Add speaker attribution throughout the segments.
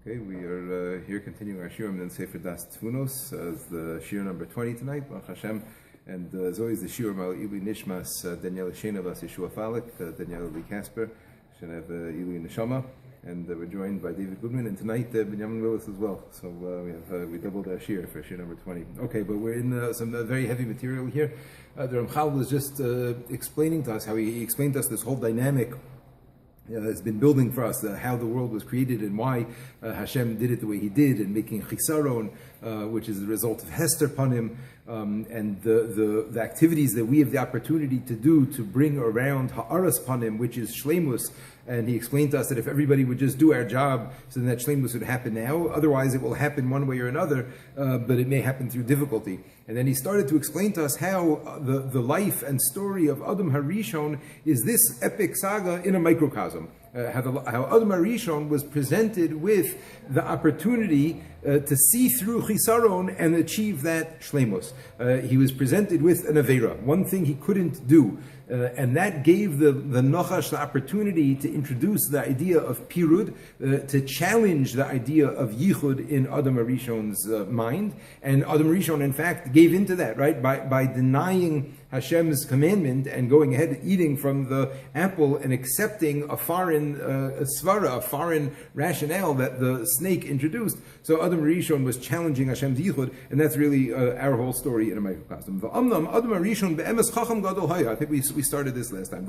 Speaker 1: Okay, we are here continuing our shiurim in Sefer Daas Tevunos as the shiur number 20 tonight, Baruch Hashem, and as always the shiurim al nishmas Daniella Sheina Yehoshua Falik, Daniella Kasper, Shenev neshama, and we're joined by David Goodwin, and tonight Benjamin Willis as well. So we doubled our shiur for shiur number 20. Okay, but we're in some very heavy material here. The Ramchal was just explaining to us how he explained to us this whole dynamic. It's been building for us how the world was created and why Hashem did it the way He did, and making chisaron, which is the result of Hester Panim, and the activities that we have the opportunity to do to bring around Ha'aras Panim, which is Shleimus. And he explained to us that if everybody would just do our job, so then that Shleimus would happen now. Otherwise, it will happen one way or another, but it may happen through difficulty. And then he started to explain to us how the life and story of Adam HaRishon is this epic saga in a microcosm. How Adam HaRishon was presented with the opportunity to see through chisaron and achieve that shleimus. He was presented with an aveira, one thing he couldn't do. And that gave the Nachash the opportunity to introduce the idea of pirud, to challenge the idea of yichud in Adam HaRishon's mind. And Adam HaRishon, in fact, gave into that, right? By denying Hashem's commandment and going ahead and eating from the apple and accepting a foreign svara, a foreign rationale that the snake introduced. So Adam HaRishon was challenging Hashem's yichud, and that's really our whole story in a microcosm. Adam HaRishon be'emes chacham gadol haya. I think we started this last time.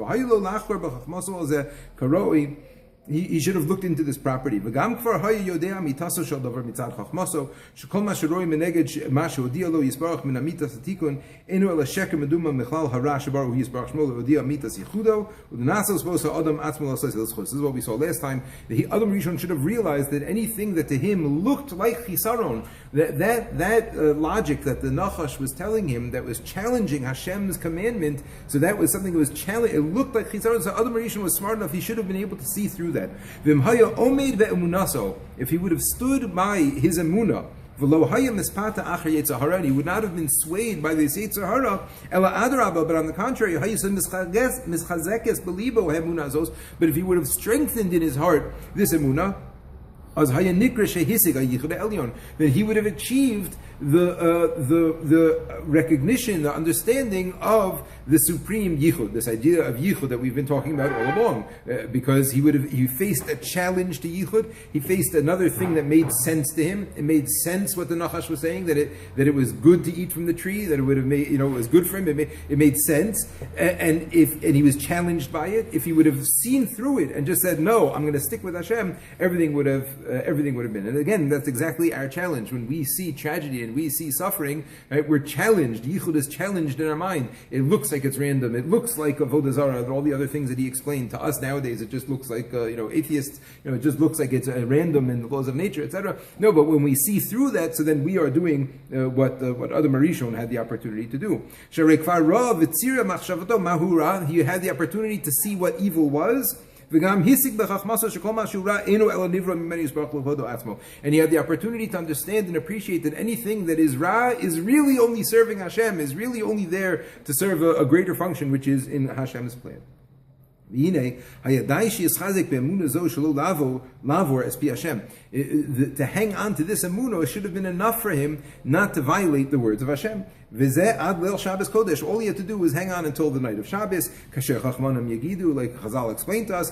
Speaker 1: He should have looked into this property. He already This is what we saw last time. The Adam Rishon should have realized that anything that to him looked like chisaron, that logic that the Nachash was telling him, that was challenging Hashem's commandment, so that was something that was challenged. It looked like chisaron. So Adam Rishon was smart enough; he should have been able to see through that. If he would have stood by his emunah, he would not have been swayed by this Yetzer Hara, but on the contrary, but if he would have strengthened in his heart this emunah, then he would have achieved the recognition, the understanding of the supreme yichud, this idea of yichud that we've been talking about all along. Because he faced a challenge to yichud, he faced another thing that made sense to him. It made sense what the Nachash was saying, that it was good to eat from the tree, that it would have made, it was good for him. It made sense, and he was challenged by it. If he would have seen through it and just said, "No, I'm going to stick with Hashem," everything would have been. And again, that's exactly our challenge. When we see tragedy and we see suffering, right, we're challenged. Yichud is challenged in our mind. It looks like it's random. It looks like avodah zarah and all the other things that he explained to us nowadays. It just looks like atheists. It just looks like it's random in the laws of nature, etc. No, but when we see through that, so then we are doing what Adam HaRishon had the opportunity to do. He had the opportunity to see what evil was. And he had the opportunity to understand and appreciate that anything that is ra is really only serving Hashem, is really only there to serve a greater function, which is in Hashem's plan. To hang on to this emunah, it should have been enough for him not to violate the words of Hashem. All he had to do was hang on until the night of Shabbos. Like Chazal explained to us,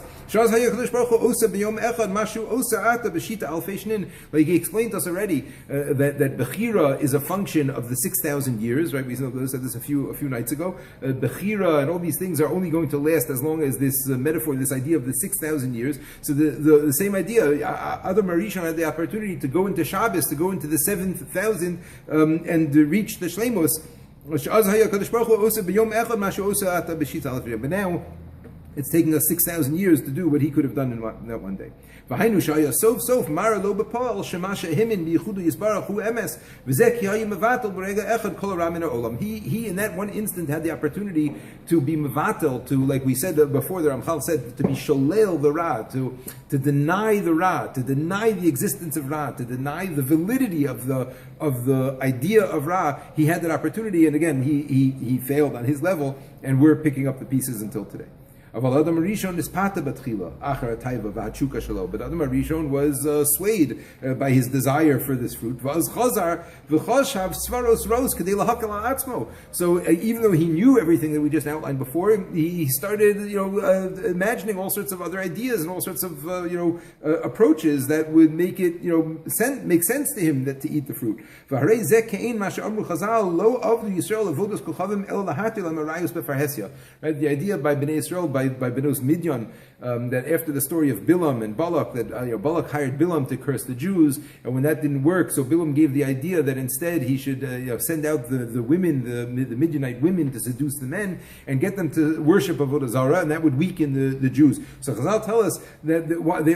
Speaker 1: like he explained to us already, that Bechira is a function of the 6,000 years, right? We said this a few nights ago. Bechira and all these things are only going to last as long as this metaphor, this idea of the 6,000 years. So the same idea, Adam HaRishon had the opportunity to go into Shabbos, to go into the 7,000 and reach the Shleimus. But now it's taking us 6,000 years to do what he could have done in that one day. He, in that one instant, had the opportunity to be mevatel, to, like we said before, the Ramchal said, to be sholel the ra, to deny the ra, to deny the existence of ra, to deny the validity of the idea of ra. He had that opportunity, and again, he failed on his level, and we're picking up the pieces until today. Aval Adam Rishon is pata batchila achar taiva v'hachuka shelo. But Adam Rishon was swayed by his desire for this fruit. V'az chazar v'choshav svaros ros kedei lahakal ha'atzmo. So even though he knew everything that we just outlined before, he started, imagining all sorts of other ideas and all sorts of, approaches that would make it, make sense to him that to eat the fruit. Right? The idea by Bnei Yisrael, by Benos Midyan, that after the story of Bilam and Balak, that Balak hired Bilam to curse the Jews, and when that didn't work, so Bilam gave the idea that instead he should send out the women, the Midianite women, to seduce the men and get them to worship Avodah Zarah, and that would weaken the Jews. So Chazal tell us that they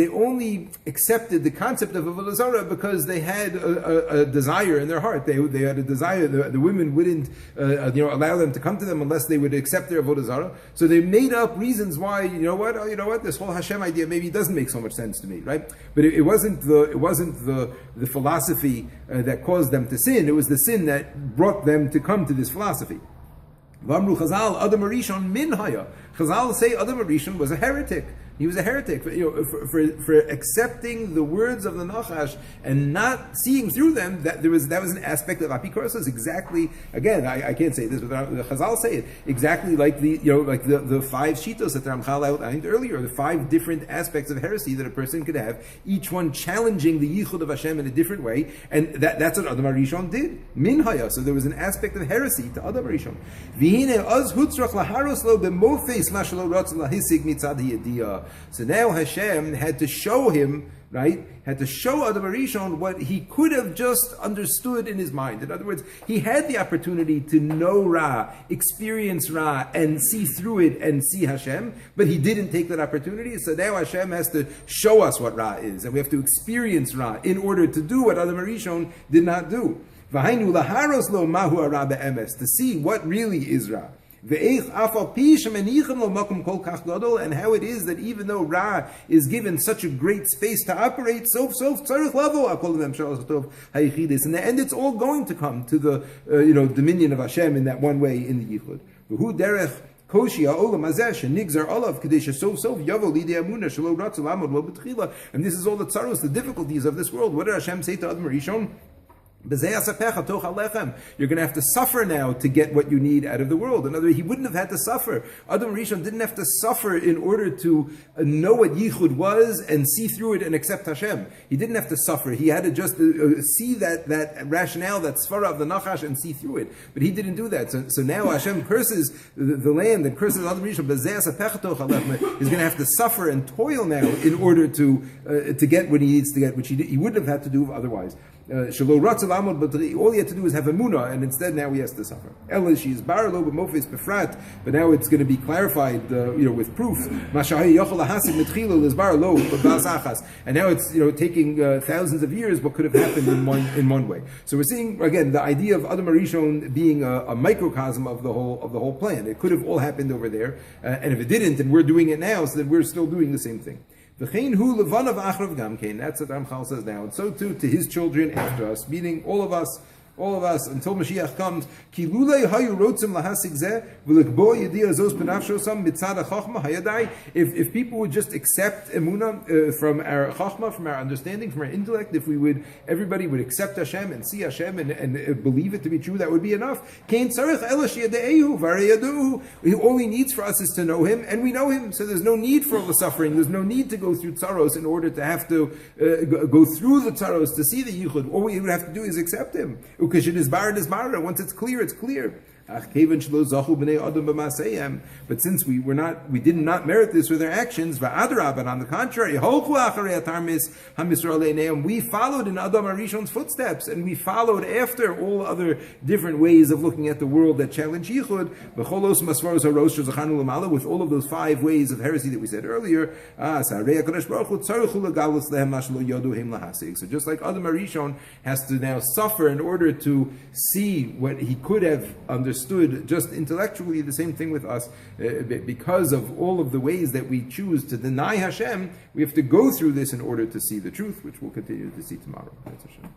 Speaker 1: only accepted the concept of Avodah Zarah because they had a desire in their heart. They had a desire. The women wouldn't allow them to come to them unless they would accept their Avodah Zarah. So they made up reasons why, this whole Hashem idea maybe doesn't make so much sense to me, right? But it wasn't the philosophy that caused them to sin. It was the sin that brought them to come to this philosophy. V'amru Chazal Adam Arishon min haya. Chazal say Adam Arishon was a heretic. He was a heretic for accepting the words of the Nachash and not seeing through them. That was an aspect of Apikoros. Exactly, again, I can't say this, but the Chazal say it exactly like the five shitos that Ramchal outlined earlier, the five different aspects of heresy that a person could have, each one challenging the yichud of Hashem in a different way, and that's what Adam Arishon did. Min haya. So there was an aspect of heresy to Adam Arishon. V'hine az hutzrach laharos lo b'mofeis ma shelo ratz lahisig mitzad hiyadiyah. So now Hashem had to show him, right? Had to show Adam Arishon what he could have just understood in his mind. In other words, he had the opportunity to know Ra, experience Ra, and see through it and see Hashem, but he didn't take that opportunity. So now Hashem has to show us what Ra is, and we have to experience Ra in order to do what Adam Arishon did not do. V'hainu laharos lo mahu hara be'emes, to see what really is Ra. And how it is that even though Ra is given such a great space to operate, in the end it's all going to come to the dominion of Hashem in that one way in the Yichud. And this is all the tzaros, the difficulties of this world. What did Hashem say to Adam Rishon? You're going to have to suffer now to get what you need out of the world. In other words, he wouldn't have had to suffer. Adam Rishon didn't have to suffer in order to know what Yichud was and see through it and accept Hashem. He didn't have to suffer. He had to just see that rationale, that svara of the Nachash, and see through it. But he didn't do that. So now Hashem curses the land and curses Adam Rishon. He's going to have to suffer and toil now in order to get what he needs to get, which he wouldn't have had to do otherwise. All he had to do is have emunah, and instead now he has to suffer. But now it's going to be clarified, with proof. And now it's taking thousands of years what could have happened in one way. So we're seeing again the idea of Adam Arishon being a microcosm of the whole plan. It could have all happened over there, and if it didn't, and we're doing it now, so that we're still doing the same thing. That's what Ramchal says now, and so too to his children after us, meaning all of us until Mashiach comes. If people would just accept emunah from our chachma, from our understanding, from our intellect, if everybody would accept Hashem and see Hashem and believe it to be true, that would be enough. All he needs for us is to know him, and we know him. So there's no need for all the suffering. There's no need to go through tzaros in order to have to go through the tzaros to see the yichud. All we would have to do is accept him. Once it's clear, it's clear. But since we did not merit this with our actions, but on the contrary, we followed in Adam Arishon's footsteps, and we followed after all other different ways of looking at the world that challenge Yichud, with all of those five ways of heresy that we said earlier. So just like Adam Arishon has to now suffer in order to see what he could have understood just intellectually, the same thing with us. Because of all of the ways that we choose to deny Hashem, we have to go through this in order to see the truth, which we'll continue to see tomorrow. That's Hashem.